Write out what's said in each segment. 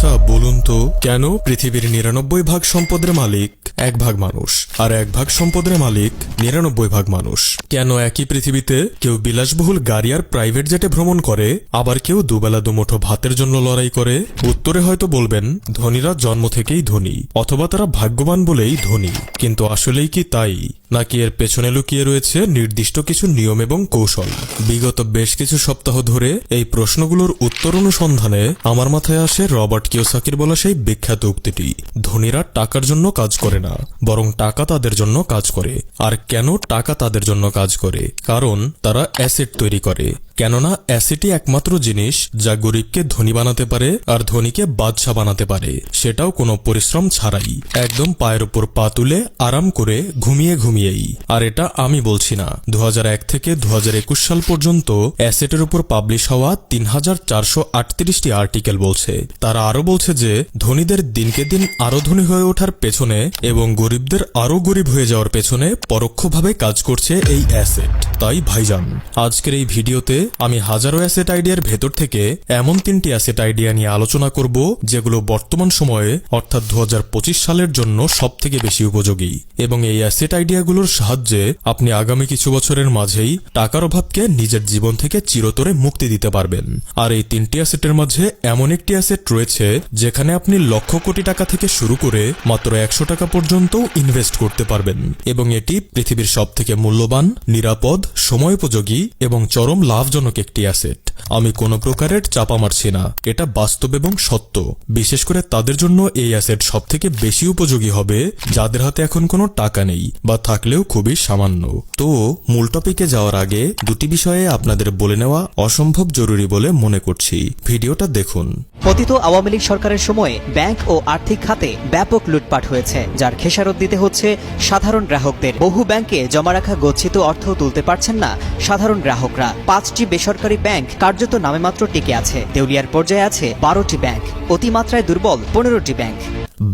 আচ্ছা বলুন তো, কেন পৃথিবীর ৯৯ ভাগ সম্পদের মালিক ১ ভাগ মানুষ আর ১ ভাগ সম্পদের মালিক ৯৯ ভাগ মানুষ? কেন একই পৃথিবীতে কেউ বিলাসবহুল গাড়ি আর প্রাইভেট জেটে ভ্রমণ করে, আবার কেউ দুবেলা দুমুঠো ভাতের জন্য লড়াই করে? উত্তরে হয়তো বলবেন, ধনীরা জন্ম থেকেই ধনী, অথবা তারা ভাগ্যবান বলেই ধনী। কিন্তু আসলেই কি তাই, নাকি এর পেছনে লুকিয়ে রয়েছে নির্দিষ্ট কিছু নিয়ম এবং কৌশল? বিগত বেশ কিছু সপ্তাহ ধরে এই প্রশ্নগুলোর উত্তর অনুসন্ধানে আমার মাথায় আসে রবার্ট কিওসাকির বলা সেই বিখ্যাত উক্তিটি, ধনীরা টাকার জন্য কাজ করে না, বরং টাকা তাদের জন্য কাজ করে। আর কেন টাকা তাদের জন্য কাজ করে? কারণ তারা অ্যাসেট তৈরি করে। কেননা অ্যাসেটই একমাত্র জিনিস যা গরিবকে ধনী বানাতে পারে আর ধনীকে বাদশা বানাতে পারে, সেটাও কোনো পরিশ্রম ছাড়াই, একদম পায়ের উপর পা তুলে আরাম করে ঘুমিয়ে ঘুমিয়েই। আর এটা আমি বলছি না, 2001 থেকে 2021 সাল পর্যন্ত অ্যাসেটের উপর পাবলিশ হওয়া ৩,৪৩৮টি আর্টিকেল বলছে। তারা আরো বলছে যে ধনীদের দিনকে দিন আরো ধনী হয়ে ওঠার পেছনে এবং গরিবদের আরো গরিব হয়ে যাওয়ার পেছনে পরোক্ষভাবে কাজ করছে এই অ্যাসেট। তাই ভাইজান, আজকের এই ভিডিওতে আমি হাজারো অ্যাসেট আইডিয়ার ভেতর থেকে এমন 3টি অ্যাসেট আইডিয়া নিয়ে আলোচনা করব যেগুলো বর্তমান সময়ে অর্থাৎ 2025 সালের জন্য সবথেকে বেশি উপযোগী, এবং এই অ্যাসেট আইডিয়াগুলোর সাহায্যে আপনি আগামী কিছু বছরের মাঝেই টাকার অভাবকে নিজের জীবন থেকে চিরতরে মুক্তি দিতে পারবেন। আর এই 3টি অ্যাসেটের মাঝে এমন একটি অ্যাসেট রয়েছে যেখানে আপনি লক্ষ কোটি টাকা থেকে শুরু করে মাত্র 100 টাকা পর্যন্ত ইনভেস্ট করতে পারবেন, এবং এটি পৃথিবীর সবথেকে মূল্যবান, নিরাপদ, সময়োপযোগী এবং চরম লাভজনক একটি অ্যাসেট। আমি কোনো প্রকারের চাপা মারছি না, এটা বাস্তব এবং সত্য। বিশেষ করে তাদের জন্য এই অ্যাসেট সবথেকে বেশি উপযোগী হবে যাদের হাতে এখন কোনো টাকা নেই বা থাকলেও খুবই সামান্য। তো মূল টপিকে যাওয়ার আগে দুটি বিষয়ে আপনাদের বলে নেওয়া অসম্ভব জরুরি বলে মনে করছি, ভিডিওটা দেখুন। পতিত আওয়ামী লীগ সরকারের সময়ে ব্যাংক ও আর্থিক খাতে ব্যাপক লুটপাট হয়েছে, যার খেসারত দিতে হচ্ছে সাধারণ গ্রাহকদের। বহু ব্যাংকে জমা রাখা গচ্ছিত অর্থ তুলতে পারছেন না সাধারণ গ্রাহকরা। 5টি বেসরকারি ব্যাংক কার্যত নামেমাত্র টিকে আছে। দেউলিয়ার পর্যায়ে আছে 12টি ব্যাংক, অতিমাত্রায় দুর্বল 15টি bank.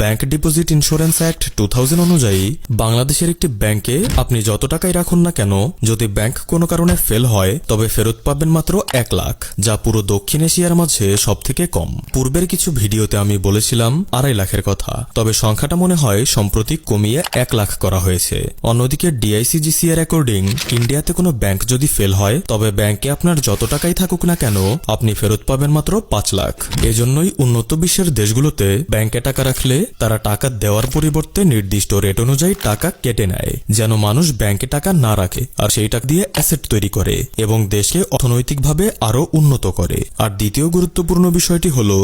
Bank deposit insurance act 2000 অনুযায়ী বাংলাদেশের একটি ব্যাংকে আপনি যত টাকাই রাখুন না কেন, যদি ব্যাংক কোনো কারণে ফেল হয় তবে ফেরত পাবেন মাত্র 1 লাখ, যা পুরো দক্ষিণ এশিয়ার মাঝে সবথেকে কম। পূর্বের কিছু ভিডিওতে আমি বলেছিলাম 2.5 লাখের কথা, তবে সংখ্যাটা মনে হয় সম্প্রতি কমিয়ে 1 লাখ করা হয়েছে। অন্যদিকে ডিআইসিজিসি এর অ্যাকর্ডিং ইন্ডিয়াতে কোনো ব্যাংক যদি ফেল হয় তবে ব্যাংকে আপনার যত টাকাই থাকুক না কেন আপনি ফেরত পাবেন মাত্র 5 লাখ। এজন্যই উন্নত বিশ্বের দেশগুলোতে ব্যাংকে টাকা রাখলে তারা টাকা দেওয়ার পরিবর্তে নির্দিষ্ট রেট অনুযায়ী টাকা কেটে নেয়, যেন মানুষ ব্যাংকে টাকা না রাখে আর সেই টাকা দিয়ে অ্যাসেট তৈরি করে এবং দেশকে অর্থনৈতিকভাবে আরো উন্নত করে। আর দ্বিতীয় গুরুত্বপূর্ণ বিষয়টি হলো,